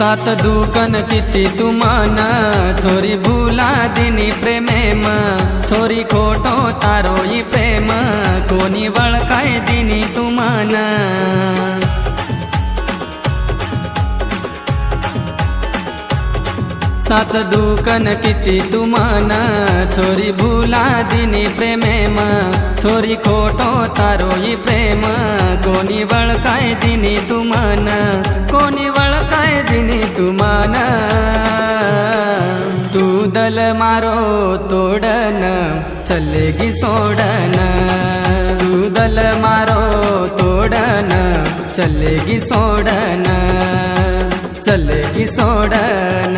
सात दुकन किती तुमान छोरी भूला दिनी प्रेमेम छोरी खोटो तारोई प्रेम कोणी वळखाय दिनी तुमान सात दुकन किती तुमान छोरी भूला दिनी प्रेमेम छोरी खोटो तारोई प्रेम कोणी वळखाय दिनी तुमान कोणी वळखाय दिनी तुमान तू दल मारो तोडन चलेगी सोडन तू दल मारो तोडन चलेगी सोडन चलेगी सोडन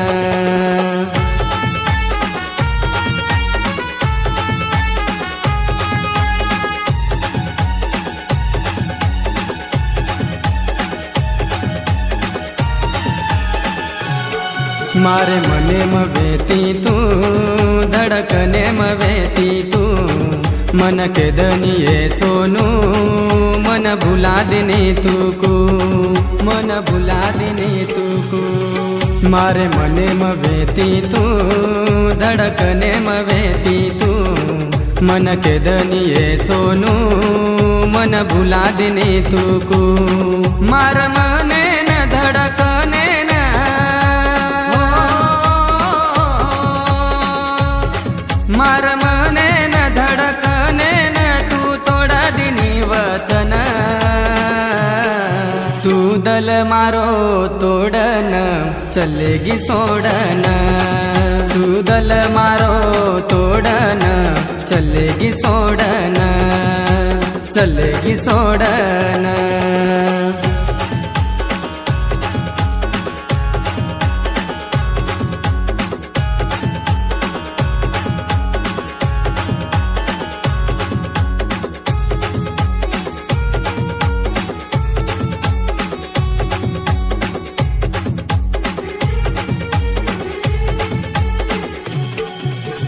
मारे मने मवेती तू धड़कने मवेती तू मन के दनिये सोनू मन भुला देने तू को मन भुला देने तू को मारे मने मवेती तू धड़कने मवेती तू मन के दनिये सोनू मन भुला देने तू को मार मने न धड़कने मार मने न धड़कने न तू तोड़ा दिनी वचन तू दल मारो तोड़न चलेगी सोडन तू दल मारो तोड़न चलेगी सोडन चलेगी सोडन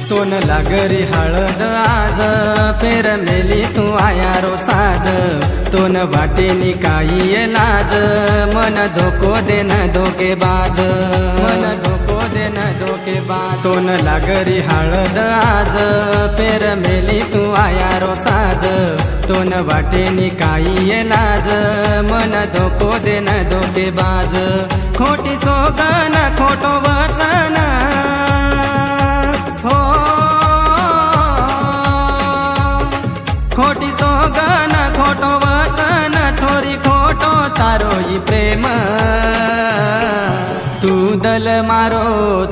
तोन लागरी हळद आज फेर मेली तू आया रो साज तोन वाटेनी काही लाज मन धोको देन धोके बाज मन धोको देन धोके बाज तोन लागरी हळद आज फेर मेली तू आया रो साज तोन वाटेनी काही लाज मन धोको देन धोके बाज खोटी सोगन खोटो वचन हो खोटी सोगन खोटो वचन छोरी खोटो तारोई प्रेम तू दल मारो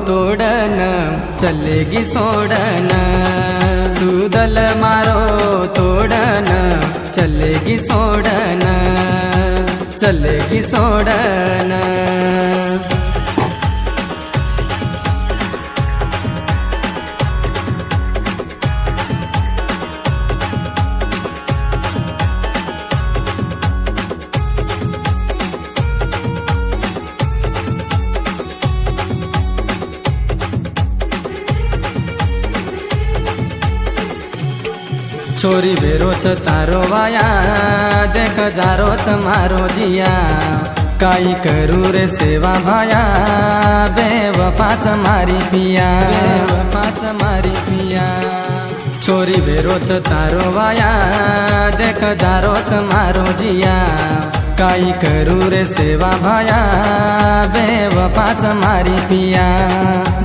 तोडन चलेगी सोडन तू दल मारो तोडन चलेगी सोडन चलेगी सोडन छोरी बेरो छ तारो वाया देख जारो छ मारो जिया काई करू रे सेवा भाया बेवफा छ मारी पिया बेवफा छ मारी पिया छोरी बेरो छ तारो वाया देख जारो छ मारो जिया काई करू रे सेवा भाया बेवफा छ मारी पिया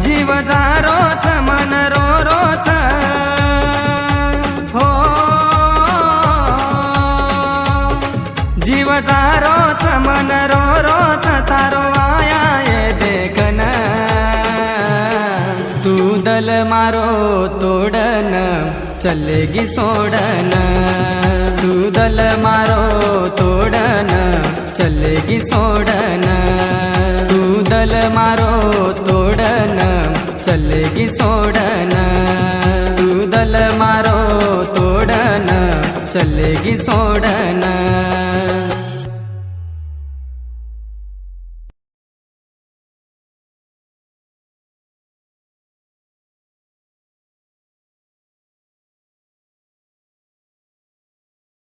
जीव जारो छ मन रो रो छ जीव जारो छ मन रो रो छ तारो आया ये देखन तू दल मारो तोड़न चलेगी सोडन तू दल मारो तोड़न चलेगी सोडन तू दल मारो तोड़न चलेगी सोडन तू दल मारो तोड़न चलेगी सोडन